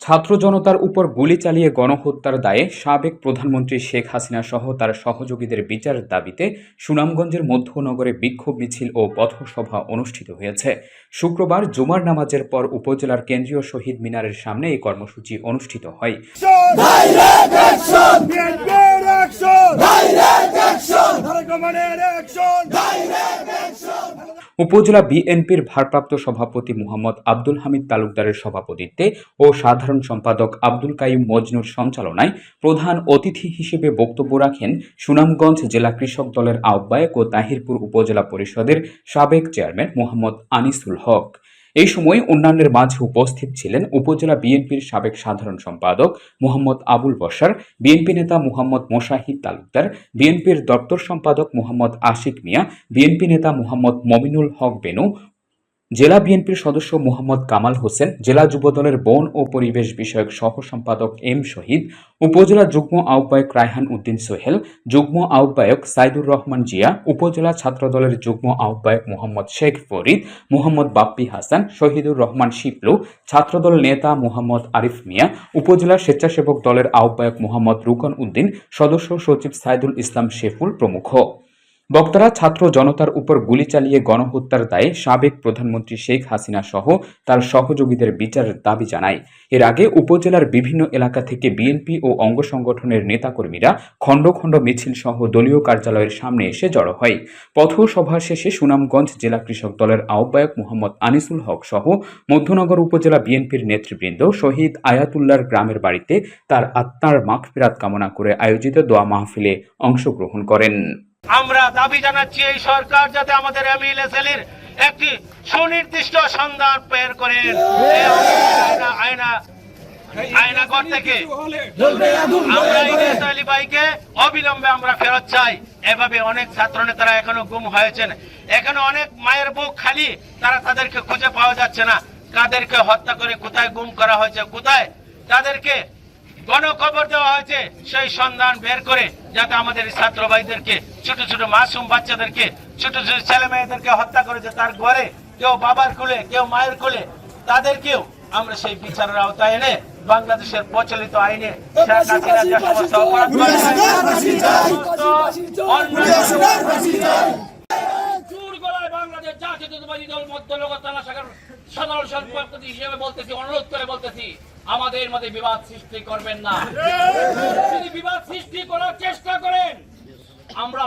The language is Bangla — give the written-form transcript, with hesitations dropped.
ছাত্র জনতার উপর গুলি চালিয়ে গণহত্যার দায়ে সাবেক প্রধানমন্ত্রী শেখ হাসিনা সহ তার সহযোগীদের বিচারের দাবিতে সুনামগঞ্জের মধ্যনগরে বিক্ষোভ মিছিল ও পথসভা অনুষ্ঠিত হয়েছে। শুক্রবার জুমার নামাজের পর উপজেলার কেন্দ্রীয় শহীদ মিনারের সামনে এই কর্মসূচি অনুষ্ঠিত হয়। উপজেলা বিএনপির ভারপ্রাপ্ত সভাপতি মোহাম্মদ আব্দুল হামিদ তালুকদারের সভাপতিত্বে ও সাধারণ সম্পাদক আব্দুল কাইয়ুম মজনুর সঞ্চালনায় প্রধান অতিথি হিসেবে বক্তব্য রাখেন সুনামগঞ্জ জেলা কৃষক দলের আহ্বায়ক ও তাহিরপুর উপজেলা পরিষদের সাবেক চেয়ারম্যান মোহাম্মদ আনিসুল হক। এই সময় অন্যান্যের মাঝে উপস্থিত ছিলেন উপজেলা বিএনপির সাবেক সাধারণ সম্পাদক মোহাম্মদ আবুল বশার, বিএনপি নেতা মোহাম্মদ মোশাহিদ তালুকদার, বিএনপির দপ্তর সম্পাদক মোহাম্মদ আশিক মিয়া, বিএনপি নেতা মোহাম্মদ মমিনুল হক বেনু, জেলা বিএনপির সদস্য মোহাম্মদ কামাল হোসেন, জেলা যুবদলের বন ও পরিবেশ বিষয়ক সহ সম্পাদক এম শহীদ, উপজেলা যুগ্ম আহ্বায়ক রায়হান উদ্দিন সোহেল, যুগ্ম আহ্বায়ক সাইদুর রহমান জিয়া, উপজেলা ছাত্রদলের যুগ্ম আহ্বায়ক মোহাম্মদ শেখ ফরিদ, মোহাম্মদ বাপ্পি হাসান, শহীদুর রহমান শিপলু, ছাত্রদল নেতা মোহাম্মদ আরিফ মিয়া, উপজেলা স্বেচ্ছাসেবক দলের আহ্বায়ক মোহাম্মদ রুকন উদ্দিন, সদস্য সচিব সাইদুল ইসলাম শেফুল প্রমুখ। বক্তারা ছাত্র জনতার উপর গুলি চালিয়ে গণহত্যার দায়ে সাবেক প্রধানমন্ত্রী শেখ হাসিনা সহ তার সহযোগীদের বিচারের দাবি জানায়। এর আগে উপজেলার বিভিন্ন এলাকা থেকে বিএনপি ও অঙ্গ সংগঠনের নেতাকর্মীরা খণ্ড খণ্ড মিছিল সহ দলীয় কার্যালয়ের সামনে এসে জড়ো হয়। পথসভা শেষে সুনামগঞ্জ জেলা কৃষক দলের আহ্বায়ক মোহাম্মদ আনিসুল হক সহ মধ্যনগর উপজেলা বিএনপির নেতৃবৃন্দ শহীদ আয়াতুল্লাহর গ্রামের বাড়িতে তার আত্মার মাগফিরাত কামনা করে আয়োজিত দোয়া মাহফিলে অংশগ্রহণ করেন। আমরা দাবি জানাচ্ছি এই সরকার যাতে আমাদের এমএলএসএলের একটি সুনির্দিষ্ট সন্ধান বের করেন, আয়নাঘর থেকে আমরা ইলিয়াস আলী ভাইকে অবিলম্বে আমরা ফেরত চাই। এভাবে অনেক ছাত্র নেতারা এখনো গুম হয়েছেন, এখনো অনেক মায়ের বুক খালি, তাদেরকে খুঁজে পাওয়া যাচ্ছে না। কাদেরকে হত্যা করে কোথায় গুম করা হয়েছে, কোথায় তাদেরকে গণকবর দেওয়া হয়েছে, সেই সন্ধান বের করে যাতে আমাদের ছাত্র ভাইদেরকে, ছোট ছোট মাসুম বাচ্চাদেরকে, ছোট ছোট ছেলে মেয়েদেরকে হত্যা করেছে তার ঘরে, কেউ বাবার কোলে, কেউ মায়ের কোলে, তাদেরকেও আমরা সেই বিচারের আওতায় এনে বাংলাদেশের প্রচলিত আইনে বাংলাদেশ জাতীয়তাবাদী দল মধ্যনগর থানা শাখার সাধারণ সম্পাদক হিসেবে বলতেছি, অনুরোধ করে বলতেছি, আমাদের মধ্যে বিবাদ সৃষ্টি করবেন না। যদি বিবাদ সৃষ্টি করার চেষ্টা করেন আমরা